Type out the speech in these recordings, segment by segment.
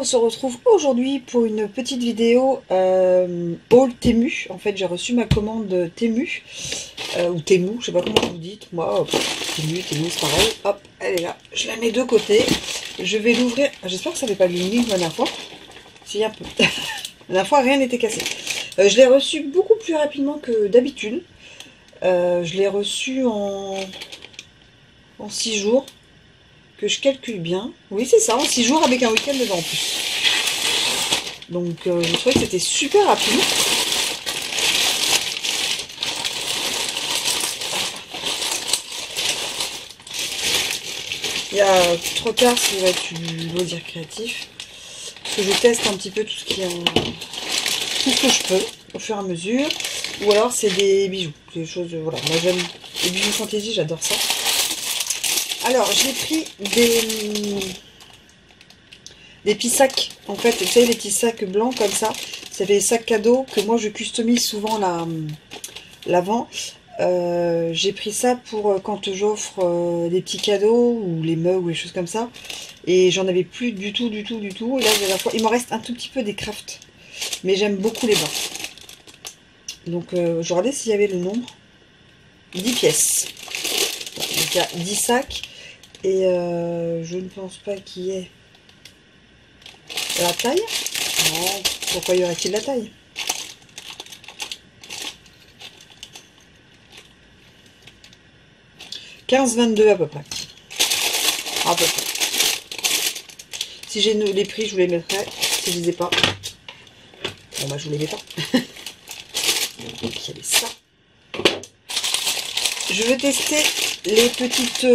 se retrouve aujourd'hui pour une petite vidéo haul Temu. En fait, j'ai reçu ma commande Temu, ou Temu, je sais pas comment vous dites. Moi, Temu, c'est pareil. Hop, elle est là. Je la mets de côté. Je vais l'ouvrir. J'espère que ça fait pas l'unique la dernière fois. Si, un peu. La dernière fois, rien n'était cassé. Je l'ai reçu beaucoup plus rapidement que d'habitude. Je l'ai reçu en 6 jours. Que je calcule bien. Oui, c'est ça, en 6 jours avec un week-end dedans en plus. Donc, je trouvais que c'était super rapide. Il y a 3/4 qui va être du loisir créatif. Parce que je teste un petit peu tout ce qui est tout ce que je peux au fur et à mesure. Ou alors c'est des bijoux. Des choses, voilà. Moi j'aime les bijoux fantaisie, j'adore ça. Alors, j'ai pris des petits sacs, en fait, vous savez, les petits sacs blancs comme ça. C'est des sacs cadeaux que moi je customise souvent l'avant. J'ai pris ça pour quand j'offre des petits cadeaux ou les mugs ou les choses comme ça. Et j'en avais plus du tout. Et là, à la fois, il m'en reste un tout petit peu des crafts. Mais j'aime beaucoup les blancs. Donc, je regardais s'il y avait le nombre. 10 pièces. Donc, il y a 10 sacs. Et je ne pense pas qu'il y ait la taille. Non, pourquoi y aurait-il la taille? « 15,22 à peu près. À peu près. Si j'ai les prix, je vous les mettrai. Si je les ai pas, bon bah je vous les mets pas. Donc il y avait ça. Je veux tester les petites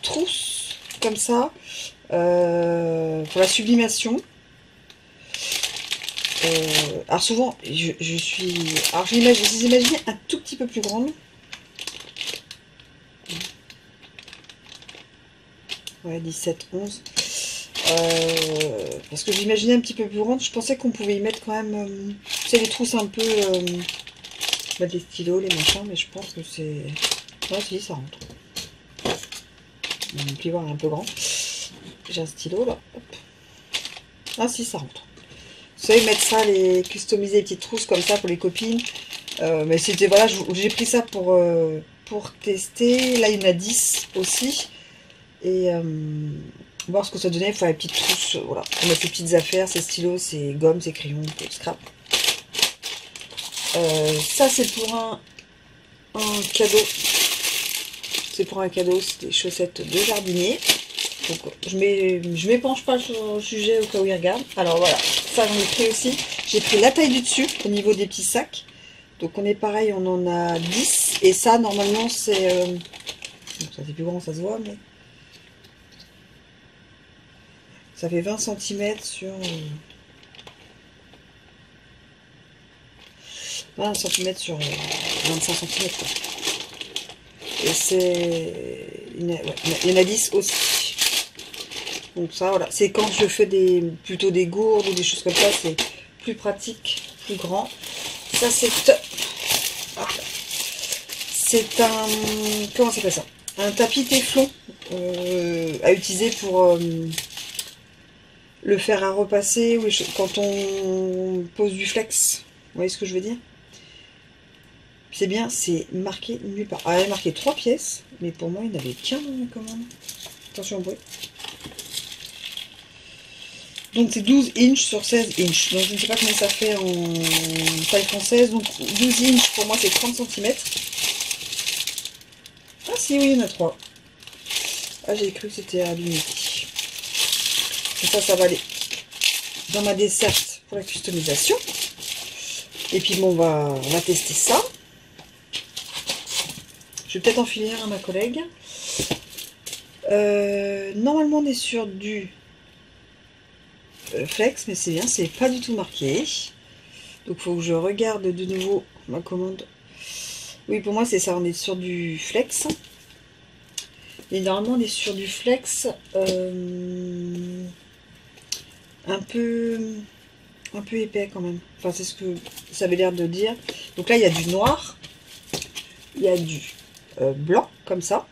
trousses comme ça pour la sublimation. Alors souvent, je suis... Alors je les imaginais un tout petit peu plus grandes. Ouais, 17, 11. Parce que j'imaginais un petit peu plus grande. Je pensais qu'on pouvait y mettre quand même... tu sais, les trousses un peu... bah, des stylos, les machins, mais je pense que c'est... Ouais, si, ça rentre. Mon plivoire est un peu grand. J'ai un stylo, là. Hop. Ah si, ça rentre. Vous savez, mettre ça, customiser les petites trousses comme ça pour les copines. Mais c'était, voilà, j'ai pris ça pour tester. Là, il y en a 10 aussi. Et voir ce que ça donnait. Il faut les petites trousses, voilà. Pour mettre ses petites affaires, ses stylos, ses gommes, ses crayons, ses scrap. Ça, c'est pour un cadeau. C'est pour un cadeau, c'est des chaussettes de jardinier. Donc, je m'épanche pas sur le sujet au cas où il regarde. Alors voilà, ça j'en ai pris aussi. J'ai pris la taille du dessus au niveau des petits sacs. Donc on est pareil, on en a 10. Et ça, normalement, c'est... ça fait plus grand, ça se voit, mais... ça fait 20 cm sur... 20 cm sur 25 cm. Quoi. Et c'est... il y en a 10 aussi. Donc ça, voilà. C'est quand je fais plutôt des gourdes ou des choses comme ça, c'est plus pratique, plus grand. Ça, c'est... c'est un... comment ça s'appelle ça? Un tapis téflon à utiliser pour le fer à repasser ou quand on pose du flex. Vous voyez ce que je veux dire? C'est bien, c'est marqué nulle part. Ah, il y a marqué 3 pièces, mais pour moi, il n'y en avait qu'un dans la commande. Attention au bruit. Donc c'est 12 inches sur 16 inches. Donc je ne sais pas combien ça fait en taille française. Donc 12 inches pour moi c'est 30 cm. Ah si, oui, il y en a 3. Ah, j'ai cru que c'était à l'unité. Et ça va aller dans ma desserte pour la customisation. Et puis bon, on va tester ça. Je vais peut-être en filer un à ma collègue. Normalement on est sur du flex, mais c'est bien, c'est pas du tout marqué. Donc il faut que je regarde de nouveau ma commande. Oui, pour moi c'est ça, on est sur du flex. Et normalement on est sur du flex un peu épais quand même. Enfin c'est ce que ça avait l'air de dire. Donc là il y a du noir, il y a du blanc comme ça.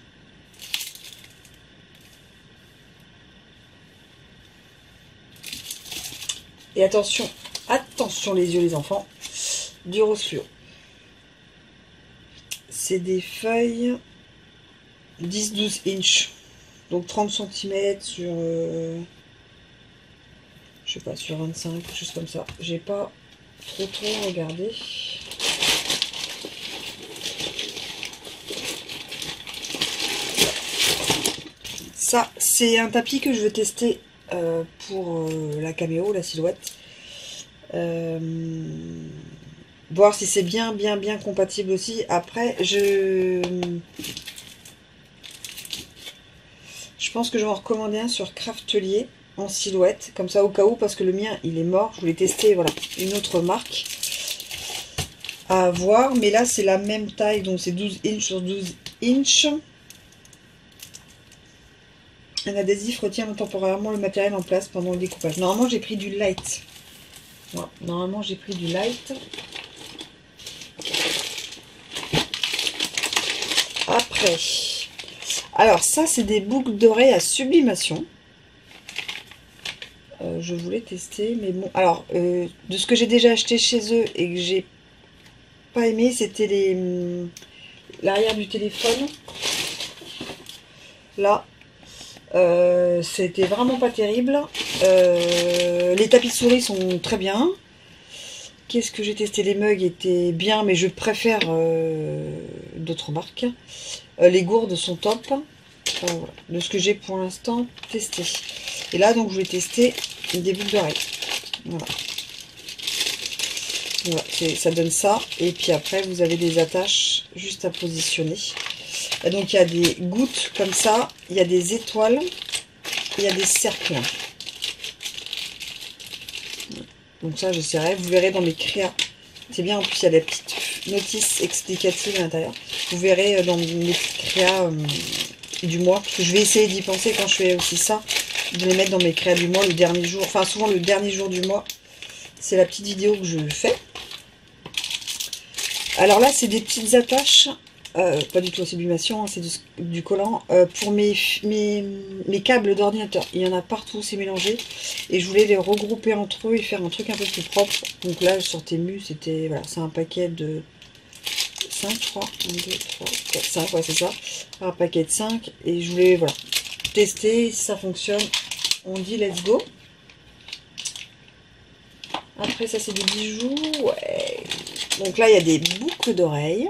Et attention, attention les yeux les enfants, du rose fluo. C'est des feuilles 10-12 inches. Donc 30 cm sur... je sais pas, sur 25, quelque chose comme ça. J'ai pas trop regardé. Ça, c'est un tapis que je veux tester pour la caméo, la silhouette. Voir si c'est bien compatible aussi. Après, je pense que je vais en recommander un sur Craftelier en silhouette, comme ça au cas où, parce que le mien il est mort. Je voulais tester, voilà, une autre marque à voir, mais là c'est la même taille, donc c'est 12 inches sur 12 inches. Un adhésif retient temporairement le matériel en place pendant le découpage. Normalement j'ai pris du light. Voilà, normalement j'ai pris du light. Après, alors ça c'est des boucles d'oreilles à sublimation. Je voulais tester, mais bon, alors de ce que j'ai déjà acheté chez eux et que j'ai pas aimé, c'était l'arrière du téléphone. Là, c'était vraiment pas terrible. Les tapis de souris sont très bien. Qu'est-ce que j'ai testé? Les mugs étaient bien, mais je préfère d'autres marques. Les gourdes sont top. Voilà, de ce que j'ai pour l'instant testé. Et là, donc, je vais tester des boucles d'oreilles. Voilà. Voilà, ça donne ça. Et puis après, vous avez des attaches juste à positionner. Et donc, il y a des gouttes comme ça. Il y a des étoiles. Il y a des cercles. Donc ça, j'essaierai. Vous verrez dans mes créas. C'est bien, en plus, il y a des petites notices explicatives à l'intérieur. Vous verrez dans mes petites créas du mois. Parce que je vais essayer d'y penser quand je fais aussi ça. De les mettre dans mes créas du mois le dernier jour. Enfin, souvent le dernier jour du mois. C'est la petite vidéo que je fais. Alors là, c'est des petites attaches. Pas du tout à sublimation, hein, c'est du collant. Pour mes câbles d'ordinateur. Il y en a partout, c'est mélangé. Et je voulais les regrouper entre eux et faire un truc un peu plus propre. Donc là, sur Temu, c'était... Voilà, c'est un paquet de 5, je crois. 1, 2, 3, 4, 5, ouais, c'est ça. Un paquet de 5. Et je voulais, voilà, tester si ça fonctionne. On dit let's go. Après, ça, c'est des bijoux. Ouais. Donc là, il y a des boucles d'oreilles.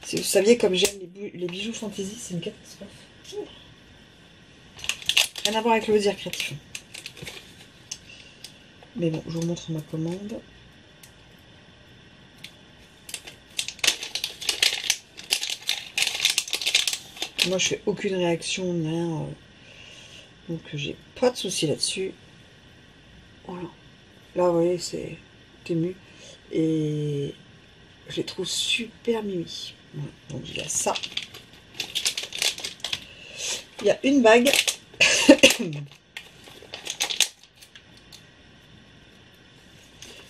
Si vous saviez comme j'aime les bijoux fantasy, c'est une catastrophe. Rien à voir avec le loisir créatif. Mais bon, je vous montre ma commande. Moi, je fais aucune réaction, ni rien. Donc, j'ai pas de souci là-dessus. Voilà. Là, vous voyez, c'est Temu. Et je les trouve super mimi. Voilà. Donc, il y a ça. Il y a une bague. Il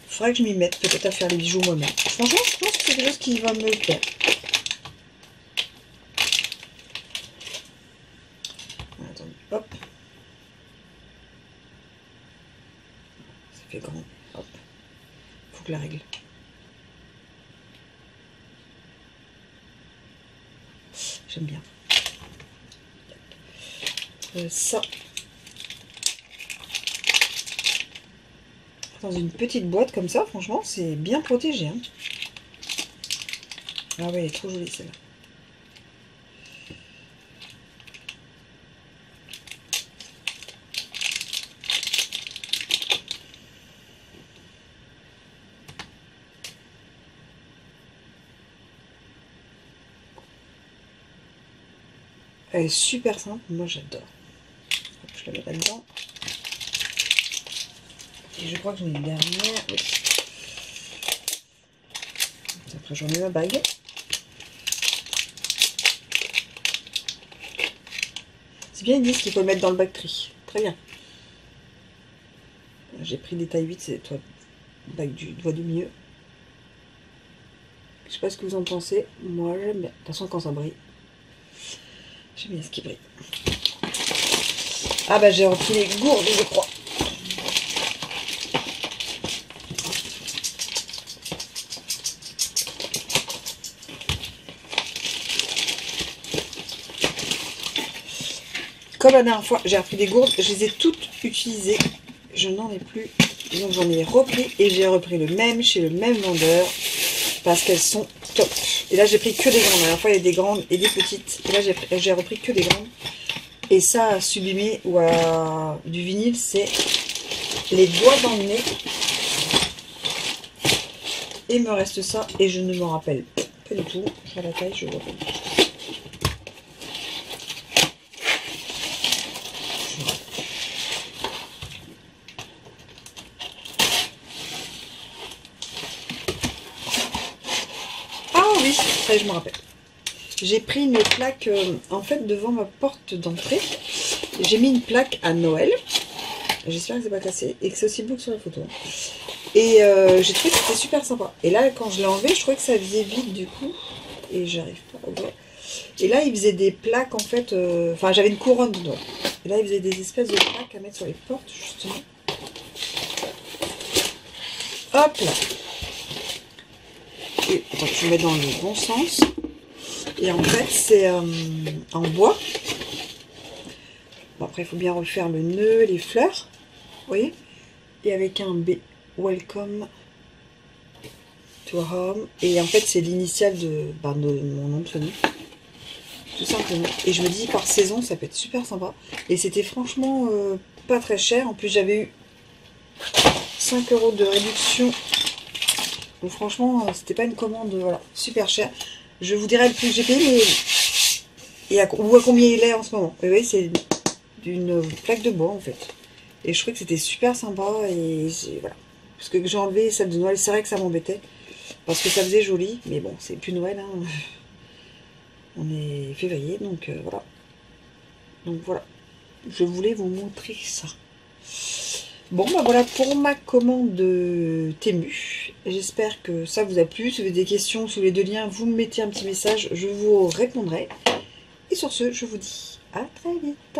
faudrait que je m'y mette peut-être à faire les bijoux moi-même. Franchement, je pense que c'est quelque chose qui va me plaire. Attendez, hop. Ça fait grand. Hop. Faut que je la règle. J'aime bien. Ça. Dans une petite boîte comme ça, franchement, c'est bien protégé. Hein. Ah ouais, elle est trop jolie celle-là. Elle est super simple, moi j'adore. Je la mets là-dedans. Et je crois que j'en ai une dernière. Oui. Après j'en ai ma bague. C'est bien, ils disent qu'il faut le mettre dans le bac-tri. Très bien. J'ai pris des tailles 8, c'est toi, bague du doigt du milieu. Je sais pas ce que vous en pensez. Moi j'aime bien. De toute façon quand ça brille. J'aime bien ce qui brille. Ah bah j'ai repris les gourdes, je crois. comme la dernière fois, j'ai repris des gourdes, je les ai toutes utilisées. Je n'en ai plus. Donc j'en ai repris et j'ai repris le même chez le même vendeur parce qu'elles sont top. Et là j'ai pris que des grandes. La dernière fois il y a des grandes et des petites. Et là j'ai repris que des grandes. Et ça à sublimer ou à du vinyle, c'est les doigts dans le nez. Et il me reste ça et je ne m'en rappelle pas du tout. Je vois la taille, je vois pas. Ah oui, ça je me rappelle. J'ai pris une plaque en fait devant ma porte d'entrée. J'ai mis une plaque à Noël. J'espère que c'est pas cassé et que c'est aussi beau que sur la photo. Et j'ai trouvé que c'était super sympa. Et là, quand je l'ai enlevé, je trouvais que ça faisait vide du coup. Et j'arrive pas à voir. Et là, il faisait des plaques en fait. Enfin, j'avais une couronne de Noël. Et là, il faisait des espèces de plaques à mettre sur les portes, justement. Hop là. Et attends, tu mets dans le bon sens. Et en fait, c'est en bois. Bon, après, il faut bien refaire le nœud, les fleurs. Vous voyez? Et avec un B. Welcome to home. Et en fait, c'est l'initiale de mon nom de famille. Tout simplement. Et je me dis, par saison, ça peut être super sympa. Et c'était franchement pas très cher. En plus, j'avais eu 5 € de réduction. Donc franchement, c'était pas une commande voilà, super chère. Je vous dirai le prix que j'ai payé, mais ou à combien il est en ce moment. Vous voyez, c'est d'une plaque de bois en fait. Et je trouvais que c'était super sympa. Et voilà. Parce que j'ai enlevé celle de Noël, c'est vrai que ça m'embêtait. Parce que ça faisait joli. Mais bon, c'est plus Noël. Hein. On est février, donc voilà. Donc voilà. Je voulais vous montrer ça. Bon, bah voilà pour ma commande de Temu. J'espère que ça vous a plu. Si vous avez des questions sous les deux liens, vous me mettez un petit message. Je vous répondrai. Et sur ce, je vous dis à très vite.